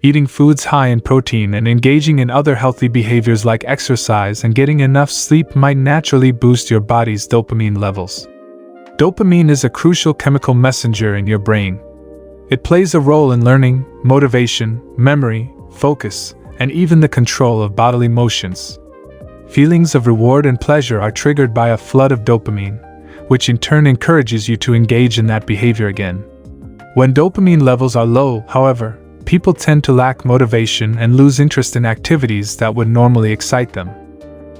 Eating foods high in protein and engaging in other healthy behaviors like exercise and getting enough sleep might naturally boost your body's dopamine levels. Dopamine is a crucial chemical messenger in your brain. It plays a role in learning, motivation, memory, focus, and even the control of bodily motions. Feelings of reward and pleasure are triggered by a flood of dopamine, which in turn encourages you to engage in that behavior again. When dopamine levels are low, however, people tend to lack motivation and lose interest in activities that would normally excite them.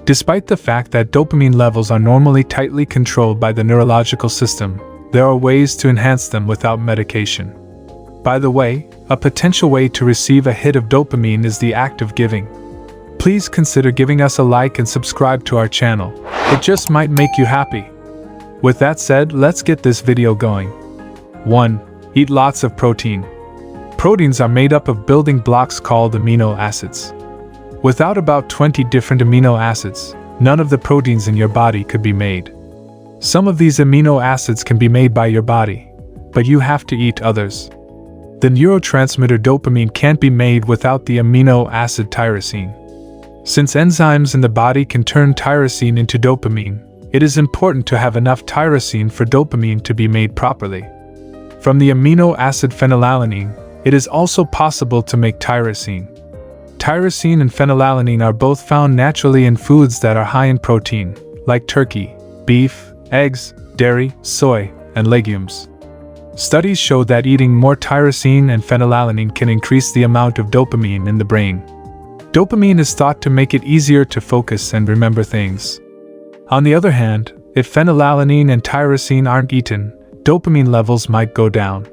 Despite the fact that dopamine levels are normally tightly controlled by the neurological system, there are ways to enhance them without medication. By the way, a potential way to receive a hit of dopamine is the act of giving. Please consider giving us a like and subscribe to our channel. It just might make you happy. With that said, let's get this video going. 1. Eat lots of protein. Proteins are made up of building blocks called amino acids. Without about 20 different amino acids, none of the proteins in your body could be made. Some of these amino acids can be made by your body, but you have to eat others. The neurotransmitter dopamine can't be made without the amino acid tyrosine. Since enzymes in the body can turn tyrosine into dopamine, it is important to have enough tyrosine for dopamine to be made properly. From the amino acid phenylalanine, it is also possible to make tyrosine. Tyrosine and phenylalanine are both found naturally in foods that are high in protein, like turkey, beef, eggs, dairy, soy, and legumes. Studies show that eating more tyrosine and phenylalanine can increase the amount of dopamine in the brain. Dopamine is thought to make it easier to focus and remember things. On the other hand, if phenylalanine and tyrosine aren't eaten, dopamine levels might go down.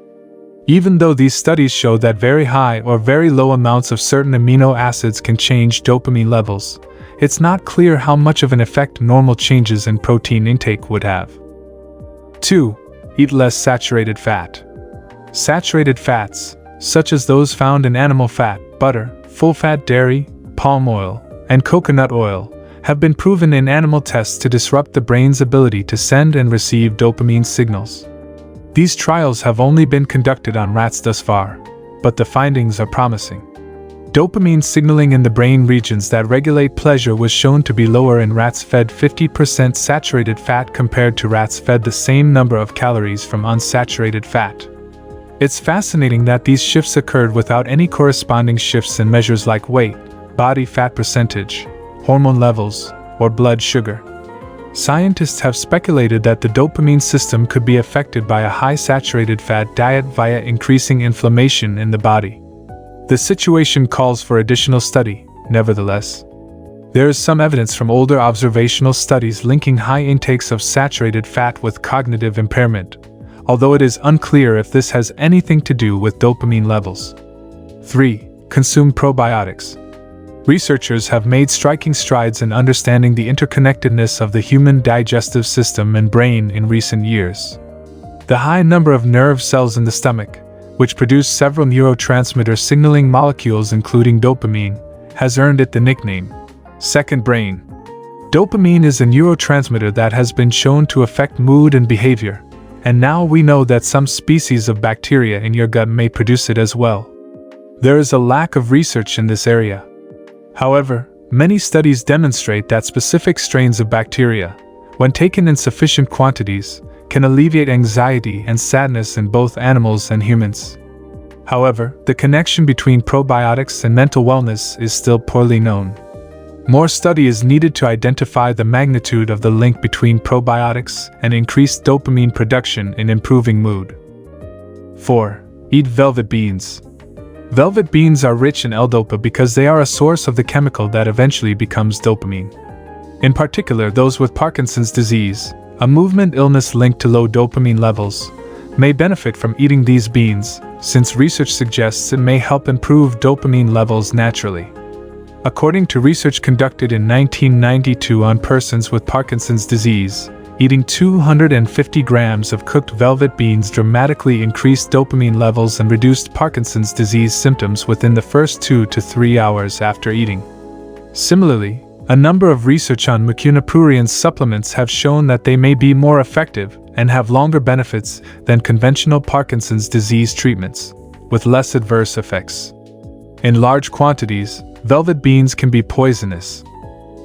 Even though these studies show that very high or very low amounts of certain amino acids can change dopamine levels, it's not clear how much of an effect normal changes in protein intake would have. 2. Eat less saturated fat. Saturated fats, such as those found in animal fat, butter, full-fat dairy, palm oil, and coconut oil, have been proven in animal tests to disrupt the brain's ability to send and receive dopamine signals. These trials have only been conducted on rats thus far, but the findings are promising. Dopamine signaling in the brain regions that regulate pleasure was shown to be lower in rats fed 50% saturated fat compared to rats fed the same number of calories from unsaturated fat. It's fascinating that these shifts occurred without any corresponding shifts in measures like weight, body fat percentage, hormone levels, or blood sugar. Scientists have speculated that the dopamine system could be affected by a high saturated fat diet via increasing inflammation in the body. The situation calls for additional study, nevertheless. There is some evidence from older observational studies linking high intakes of saturated fat with cognitive impairment, although it is unclear if this has anything to do with dopamine levels. 3. Consume probiotics. Researchers have made striking strides in understanding the interconnectedness of the human digestive system and brain in recent years. The high number of nerve cells in the stomach, which produce several neurotransmitter signaling molecules including dopamine, has earned it the nickname second brain. Dopamine is a neurotransmitter that has been shown to affect mood and behavior, and now we know that some species of bacteria in your gut may produce it as well. There is a lack of research in this area. However, many studies demonstrate that specific strains of bacteria, when taken in sufficient quantities, can alleviate anxiety and sadness in both animals and humans. However, the connection between probiotics and mental wellness is still poorly known. More study is needed to identify the magnitude of the link between probiotics and increased dopamine production in improving mood. 4. Eat velvet beans. Velvet beans are rich in L-dopa because they are a source of the chemical that eventually becomes dopamine. In particular, those with Parkinson's disease, a movement illness linked to low dopamine levels, may benefit from eating these beans, since research suggests it may help improve dopamine levels naturally. According to research conducted in 1992 on persons with Parkinson's disease, eating 250 grams of cooked velvet beans dramatically increased dopamine levels and reduced Parkinson's disease symptoms within the first 2 to 3 hours after eating. Similarly, a number of research on macunapurine supplements have shown that they may be more effective and have longer benefits than conventional Parkinson's disease treatments, with less adverse effects. In large quantities, velvet beans can be poisonous.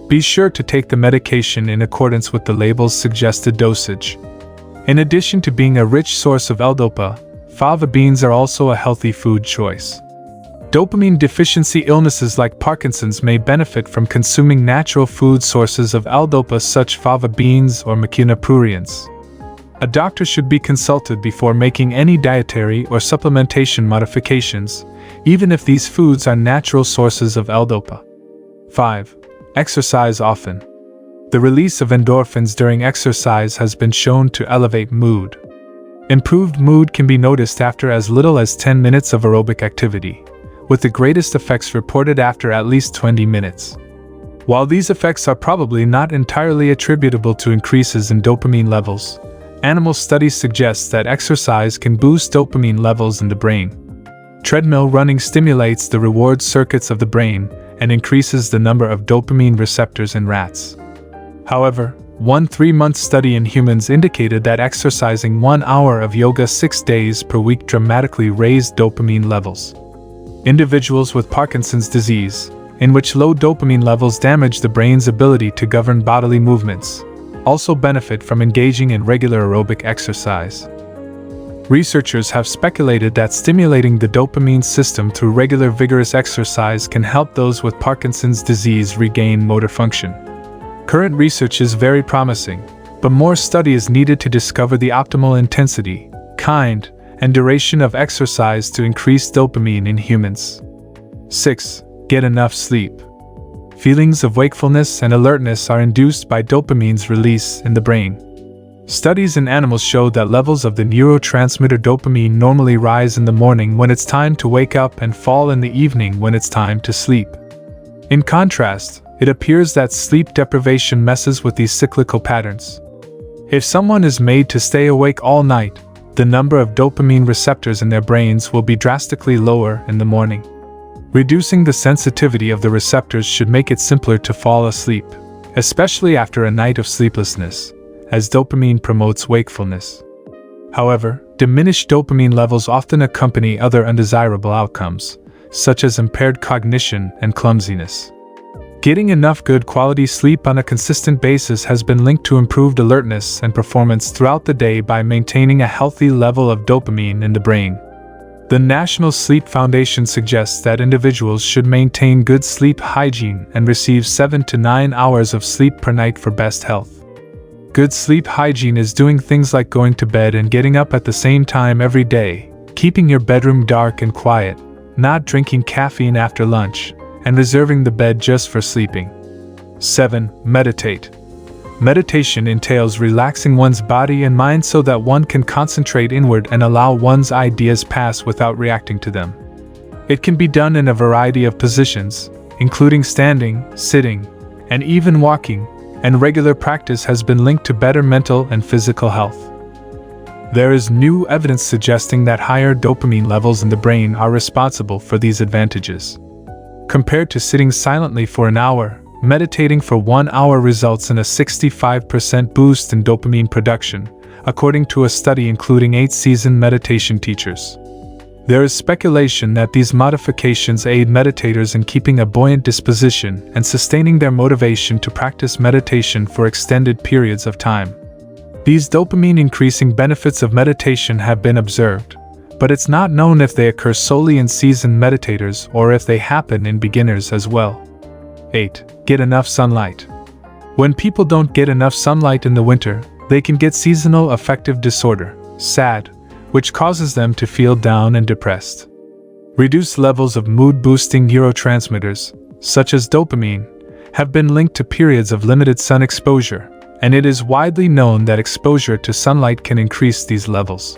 Be sure to take the medication in accordance with the label's suggested dosage. In addition to being a rich source of L-Dopa, fava beans are also a healthy food choice. Dopamine deficiency illnesses like Parkinson's may benefit from consuming natural food sources of L-Dopa such fava beans or Mucuna pruriens. A doctor should be consulted before making any dietary or supplementation modifications, even if these foods are natural sources of L-Dopa. 5. Exercise often. The release of endorphins during exercise has been shown to elevate mood. Improved mood can be noticed after as little as 10 minutes of aerobic activity, with the greatest effects reported after at least 20 minutes. While these effects are probably not entirely attributable to increases in dopamine levels, animal studies suggest that exercise can boost dopamine levels in the brain. Treadmill running stimulates the reward circuits of the brain and increases the number of dopamine receptors in rats. However, one 3-month study in humans indicated that exercising 1 hour of yoga 6 days per week dramatically raised dopamine levels. Individuals with Parkinson's disease, in which low dopamine levels damage the brain's ability to govern bodily movements, also benefit from engaging in regular aerobic exercise. Researchers have speculated that stimulating the dopamine system through regular vigorous exercise can help those with Parkinson's disease regain motor function. Current research is very promising, but more study is needed to discover the optimal intensity, kind, and duration of exercise to increase dopamine in humans. 6. Get enough sleep. Feelings of wakefulness and alertness are induced by dopamine's release in the brain. Studies in animals show that levels of the neurotransmitter dopamine normally rise in the morning when it's time to wake up and fall in the evening when it's time to sleep. In contrast, it appears that sleep deprivation messes with these cyclical patterns. If someone is made to stay awake all night, the number of dopamine receptors in their brains will be drastically lower in the morning. Reducing the sensitivity of the receptors should make it simpler to fall asleep, especially after a night of sleeplessness, as dopamine promotes wakefulness. However, diminished dopamine levels often accompany other undesirable outcomes, such as impaired cognition and clumsiness. Getting enough good quality sleep on a consistent basis has been linked to improved alertness and performance throughout the day by maintaining a healthy level of dopamine in the brain. The National Sleep Foundation suggests that individuals should maintain good sleep hygiene and receive 7 to 9 hours of sleep per night for best health. Good sleep hygiene is doing things like going to bed and getting up at the same time every day, keeping your bedroom dark and quiet, not drinking caffeine after lunch, and reserving the bed just for sleeping. 7. Meditate. Meditation entails relaxing one's body and mind so that one can concentrate inward and allow one's ideas pass without reacting to them. It can be done in a variety of positions, including standing, sitting, and even walking, and regular practice has been linked to better mental and physical health. There is new evidence suggesting that higher dopamine levels in the brain are responsible for these advantages. Compared to sitting silently for an hour, meditating for 1 hour results in a 65% boost in dopamine production, according to a study including 8 seasoned meditation teachers. There is speculation that these modifications aid meditators in keeping a buoyant disposition and sustaining their motivation to practice meditation for extended periods of time. These dopamine-increasing benefits of meditation have been observed, but it's not known if they occur solely in seasoned meditators or if they happen in beginners as well. 8. Get enough sunlight. When people don't get enough sunlight in the winter, they can get seasonal affective disorder, SAD, which causes them to feel down and depressed. Reduced levels of mood-boosting neurotransmitters, such as dopamine, have been linked to periods of limited sun exposure, and it is widely known that exposure to sunlight can increase these levels.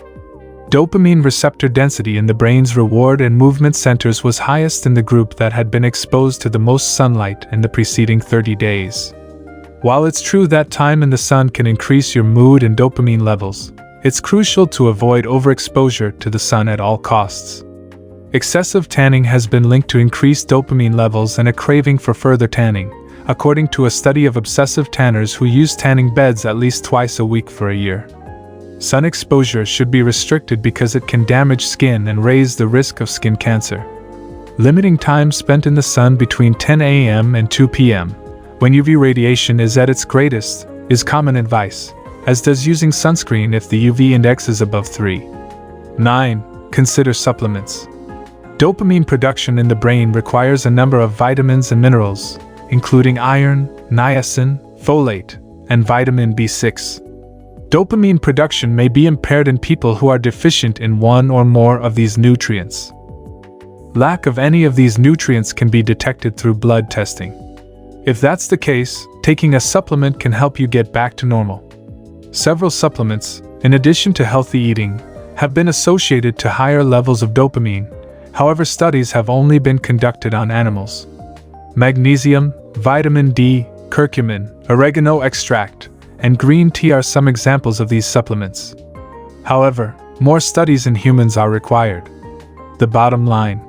Dopamine receptor density in the brain's reward and movement centers was highest in the group that had been exposed to the most sunlight in the preceding 30 days. While it's true that time in the sun can increase your mood and dopamine levels, it's crucial to avoid overexposure to the sun at all costs. Excessive tanning has been linked to increased dopamine levels and a craving for further tanning, according to a study of obsessive tanners who use tanning beds at least twice a week for a year. Sun exposure should be restricted because it can damage skin and raise the risk of skin cancer. Limiting time spent in the sun between 10 a.m. and 2 p.m., when UV radiation is at its greatest, is common advice, as does using sunscreen if the UV index is above 3. 9. Consider supplements. Dopamine production in the brain requires a number of vitamins and minerals, including iron, niacin, folate, and vitamin B6. Dopamine production may be impaired in people who are deficient in one or more of these nutrients. Lack of any of these nutrients can be detected through blood testing. If that's the case, taking a supplement can help you get back to normal. Several supplements, in addition to healthy eating, have been associated to higher levels of dopamine. However, studies have only been conducted on animals. Magnesium, vitamin D, curcumin, oregano extract, and green tea are some examples of these supplements. However, more studies in humans are required. The bottom line: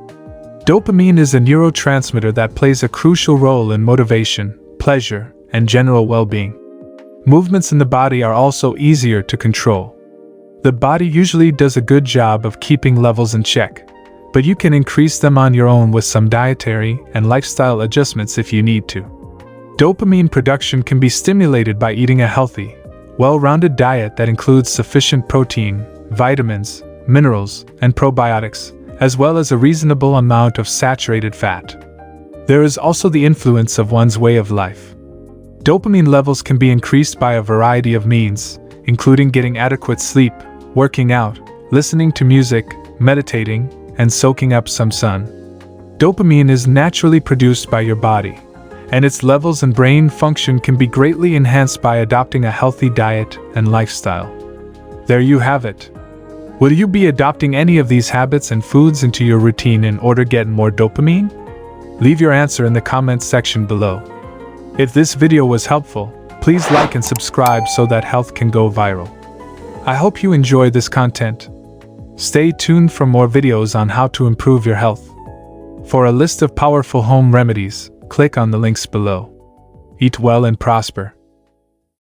dopamine is a neurotransmitter that plays a crucial role in motivation, pleasure, and general well-being. Movements in the body are also easier to control. The body usually does a good job of keeping levels in check, but you can increase them on your own with some dietary and lifestyle adjustments if you need to. Dopamine production can be stimulated by eating a healthy, well-rounded diet that includes sufficient protein, vitamins, minerals, and probiotics, as well as a reasonable amount of saturated fat. There is also the influence of one's way of life. Dopamine levels can be increased by a variety of means, including getting adequate sleep, working out, listening to music, meditating, and soaking up some sun. Dopamine is naturally produced by your body, and its levels and brain function can be greatly enhanced by adopting a healthy diet and lifestyle. There you have it. Will you be adopting any of these habits and foods into your routine in order to get more dopamine? Leave your answer in the comments section below. If this video was helpful, please like and subscribe so that health can go viral. I hope you enjoy this content. Stay tuned for more videos on how to improve your health. For a list of powerful home remedies, click on the links below. Eat well and prosper.